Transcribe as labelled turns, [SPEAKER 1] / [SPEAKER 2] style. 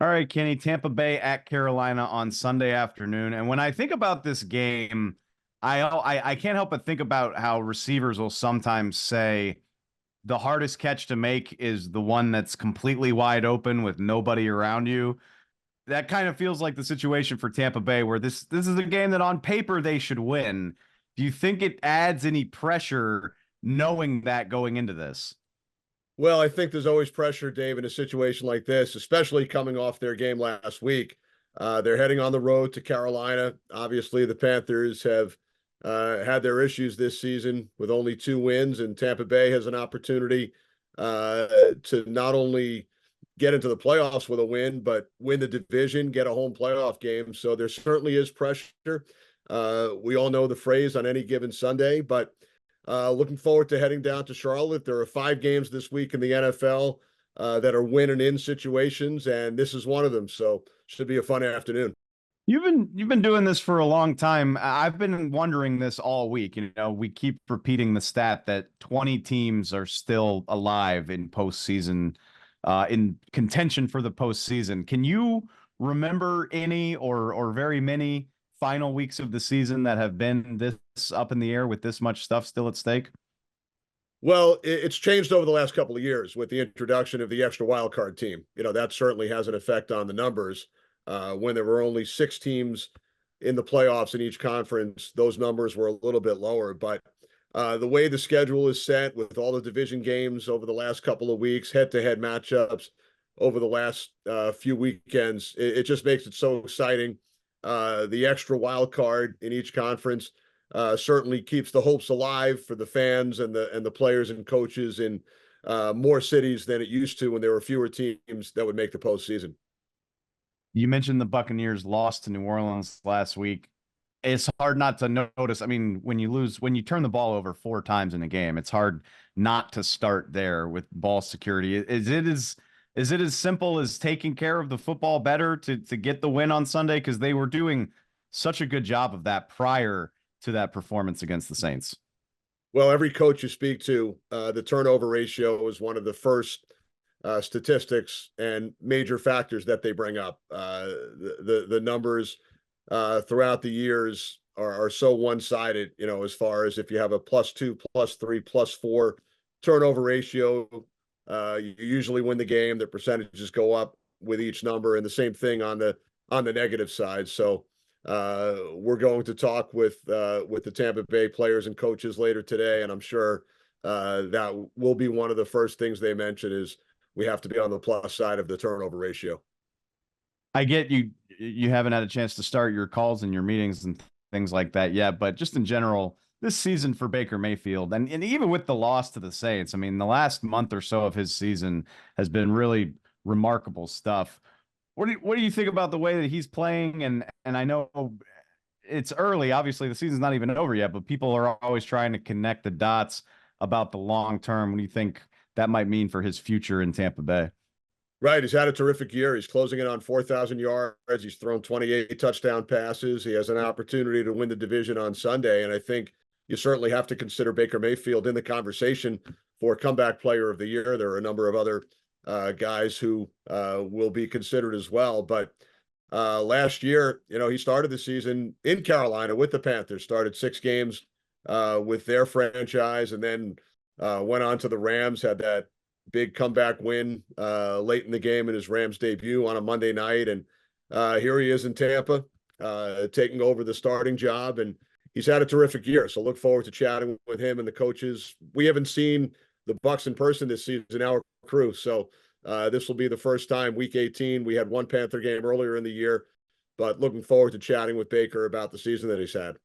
[SPEAKER 1] All right, Kenny, Tampa Bay at Carolina on Sunday afternoon. And when I think about this game, I can't help but think about how receivers will sometimes say the hardest catch to make is the one that's completely wide open with nobody around you. That kind of feels like the situation for Tampa Bay, where this is a game that on paper they should win. Do you think it adds any pressure knowing that going into this?
[SPEAKER 2] Well, I think there's always pressure, Dave, in a situation like this, especially coming off their game last week. They're heading on the road to Carolina. Obviously, the Panthers have had their issues this season with only 2 wins, and Tampa Bay has an opportunity to not only get into the playoffs with a win, but win the division, get a home playoff game. So there certainly is pressure. We all know the phrase on any given Sunday, but looking forward to heading down to Charlotte. There are 5 games this week in the NFL that are win and in situations, and this is one of them. So should be a fun afternoon.
[SPEAKER 1] You've been doing this for a long time. I've been wondering this all week. We keep repeating the stat that 20 teams are still alive in postseason, in contention for the postseason. Can you remember any or very many final weeks of the season that have been this up in the air with this much stuff still at stake?
[SPEAKER 2] Well, it's changed over the last couple of years with the introduction of the extra wild card team. That certainly has an effect on the numbers. When there were only 6 teams in the playoffs in each conference, those numbers were a little bit lower. But the way the schedule is set with all the division games over the last couple of weeks, head-to-head matchups over the last few weekends, it just makes it so exciting. The extra wild card in each conference certainly keeps the hopes alive for the fans and the players and coaches in more cities than it used to when there were fewer teams that would make the postseason.
[SPEAKER 1] You mentioned the Buccaneers lost to New Orleans last week. It's hard not to notice. I mean, when you turn the ball over 4 times in a game, it's hard not to start there with ball security. Is it as simple as taking care of the football better to get the win on Sunday? Because they were doing such a good job of that prior to that performance against the Saints.
[SPEAKER 2] Well, every coach you speak to, the turnover ratio is one of the first statistics and major factors that they bring up. The numbers throughout the years are so one sided. As far as if you have a +2, +3, +4 turnover ratio, you usually win the game. The percentages go up with each number, and the same thing on the negative side. So we're going to talk with the Tampa Bay players and coaches later today, and I'm sure that will be one of the first things they mention is we have to be on the plus side of the turnover ratio.
[SPEAKER 1] I get you haven't had a chance to start your calls and your meetings and things like that yet, but just in general, this season for Baker Mayfield, and even with the loss to the Saints, I mean, the last month or so of his season has been really remarkable stuff. What do you think about the way that he's playing? And I know it's early, obviously the season's not even over yet, but people are always trying to connect the dots about the long term. What do you think that might mean for his future in Tampa Bay?
[SPEAKER 2] Right. He's had a terrific year. He's closing in on 4,000 yards. He's thrown 28 touchdown passes. He has an opportunity to win the division on Sunday. And I think you certainly have to consider Baker Mayfield in the conversation for comeback player of the year. There are a number of other guys who will be considered as well. But last year, he started the season in Carolina with the Panthers, started 6 games with their franchise, and then went on to the Rams, had that big comeback win late in the game in his Rams debut on a Monday night. And here he is in Tampa, taking over the starting job. And he's had a terrific year. So look forward to chatting with him and the coaches. We haven't seen the Bucs in person this season, our crew. So this will be the first time, week 18. We had one Panther game earlier in the year, but looking forward to chatting with Baker about the season that he's had.